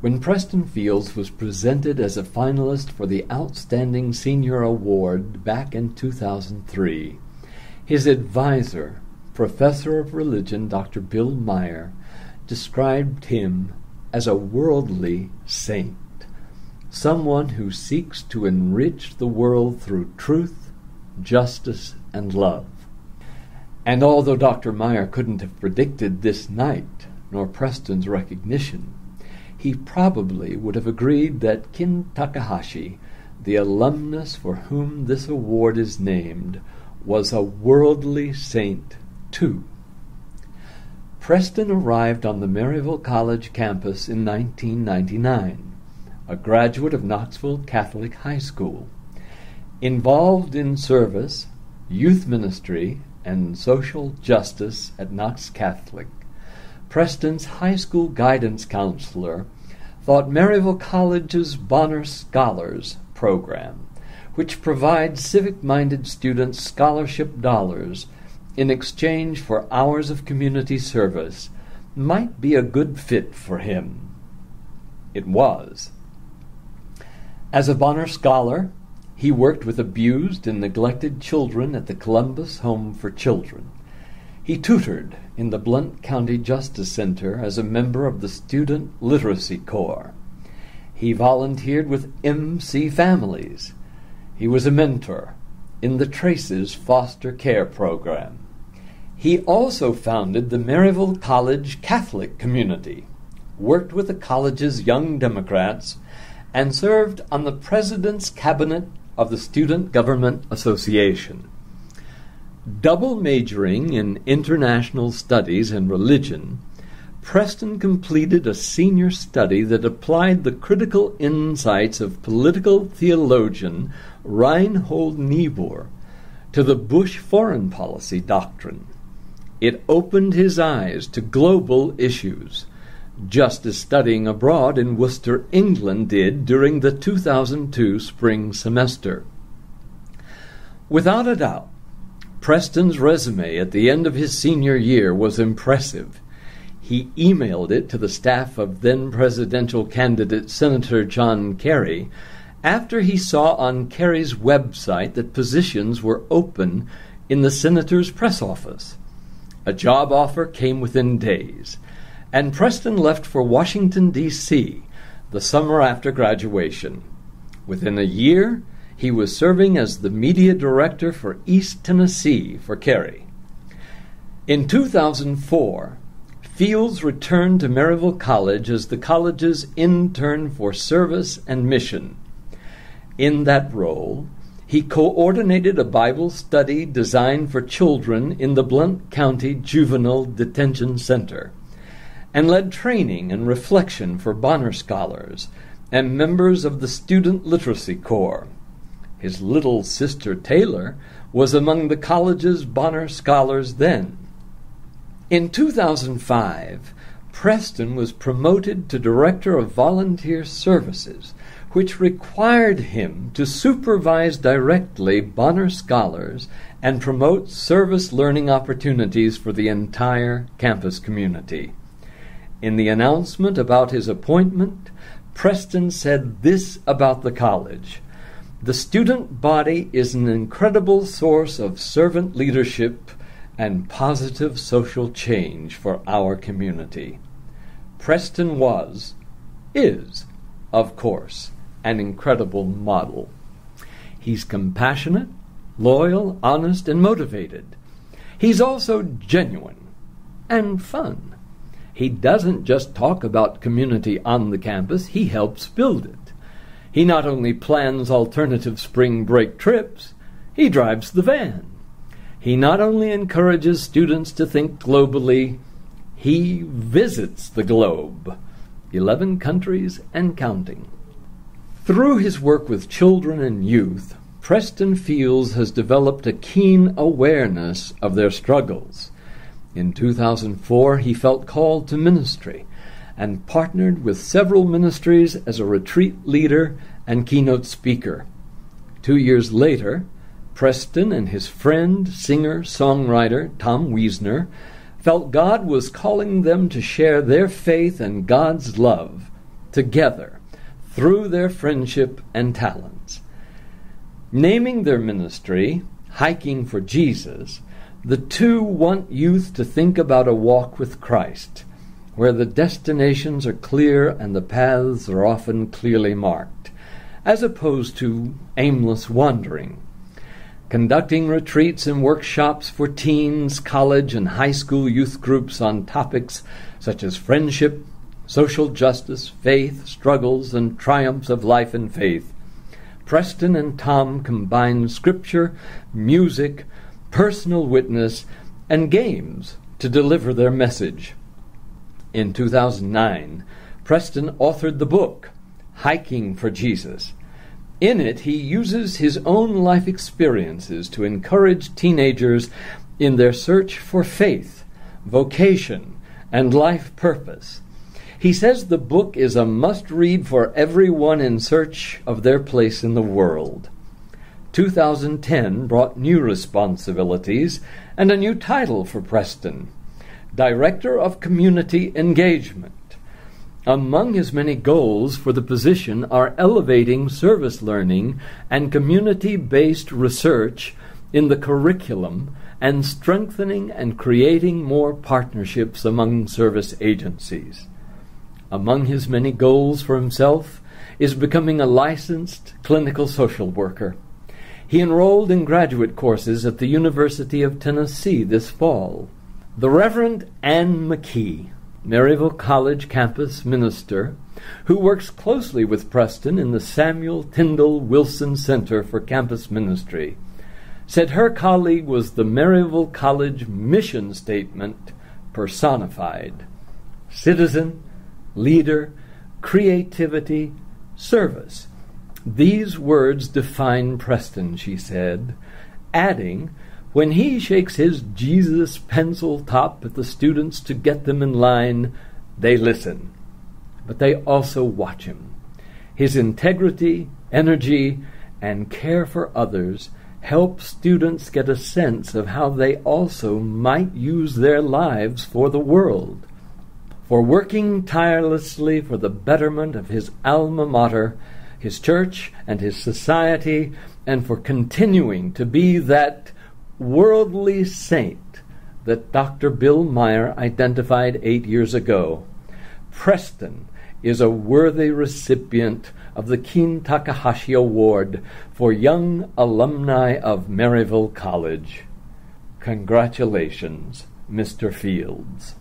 when Preston Fields was presented as a finalist for the Outstanding Senior Award back in 2003, his advisor, Professor of Religion Dr. Bill Meyer, described him as a worldly saint, someone who seeks to enrich the world through truth, justice, and love. And although Dr. Meyer couldn't have predicted this night, nor Preston's recognition, he probably would have agreed that Kin Takahashi, the alumnus for whom this award is named, was a worldly saint too. Preston arrived on the Maryville College campus in 1999, a graduate of Knoxville Catholic High School. Involved in service, youth ministry, and social justice at Knox Catholic, Preston's high school guidance counselor thought Maryville College's Bonner Scholars program, which provides civic-minded students scholarship dollars in exchange for hours of community service, might be a good fit for him. It was. As a Bonner Scholar, he worked with abused and neglected children at the Columbus Home for Children. He tutored in the Blount County Justice Center as a member of the Student Literacy Corps. He volunteered with MC Families. He was a mentor in the Traces Foster Care Program. He also founded the Maryville College Catholic Community, worked with the college's Young Democrats, and served on the President's Cabinet of the Student Government Association. Double majoring in international studies and religion, Preston completed a senior study that applied the critical insights of political theologian Reinhold Niebuhr to the Bush foreign policy doctrine. It opened his eyes to global issues, just as studying abroad in Worcester, England did during the 2002 spring semester. Without a doubt, Preston's resume at the end of his senior year was impressive. He emailed it to the staff of then-presidential candidate Senator John Kerry after he saw on Kerry's website that positions were open in the senator's press office. A job offer came within days, and Preston left for Washington, D.C. the summer after graduation. Within a year, he was serving as the media director for East Tennessee for Kerry. In 2004, Fields returned to Maryville College as the college's intern for service and mission. In that role, he coordinated a Bible study designed for children in the Blount County Juvenile Detention Center, and led training and reflection for Bonner Scholars and members of the Student Literacy Corps. His little sister Taylor was among the college's Bonner Scholars then. In 2005, Preston was promoted to Director of Volunteer Services, which required him to supervise directly Bonner Scholars and promote service learning opportunities for the entire campus community. In the announcement about his appointment, Preston said this about the college: "The student body is an incredible source of servant leadership and positive social change for our community." Preston is, of course, an incredible model. He's compassionate, loyal, honest, and motivated. He's also genuine and fun. He doesn't just talk about community on the campus, he helps build it. He not only plans alternative spring break trips, he drives the van. He not only encourages students to think globally, he visits the globe, 11 countries and counting. Through his work with children and youth, Preston Fields has developed a keen awareness of their struggles. In 2004, he felt called to ministry and partnered with several ministries as a retreat leader and keynote speaker. 2 years later, Preston and his friend, singer-songwriter Tom Wiesner felt God was calling them to share their faith and God's love together through their friendship and talents. Naming their ministry Hiking for Jesus, the two want youth to think about a walk with Christ, where the destinations are clear and the paths are often clearly marked, as opposed to aimless wandering. Conducting retreats and workshops for teens, college, and high school youth groups on topics such as friendship, social justice, faith, struggles, and triumphs of life and faith. Preston and Tom combine scripture, music, personal witness, and games to deliver their message. In 2009, Preston authored the book, Hiking for Jesus. In it, he uses his own life experiences to encourage teenagers in their search for faith, vocation, and life purpose. He says the book is a must-read for everyone in search of their place in the world. 2010 brought new responsibilities and a new title for Preston, Director of Community Engagement. Among his many goals for the position are elevating service learning and community-based research in the curriculum and strengthening and creating more partnerships among service agencies. Among his many goals for himself is becoming a licensed clinical social worker. He enrolled in graduate courses at the University of Tennessee this fall. The Reverend Ann McKee, Maryville College campus minister, who works closely with Preston in the Samuel Tyndall Wilson Center for Campus Ministry, said her colleague was the Maryville College mission statement personified: citizen, leader, creativity, service. These words define Preston, she said, adding, when he shakes his Jesus pencil top at the students to get them in line, they listen, but they also watch him. His integrity, energy, and care for others help students get a sense of how they also might use their lives for the world. For working tirelessly for the betterment of his alma mater, his church, and his society, and for continuing to be that worldly saint that Dr. Bill Meyer identified 8 years ago, Preston is a worthy recipient of the Keen Takahashi Award for Young Alumni of Maryville College. Congratulations, Mr. Fields.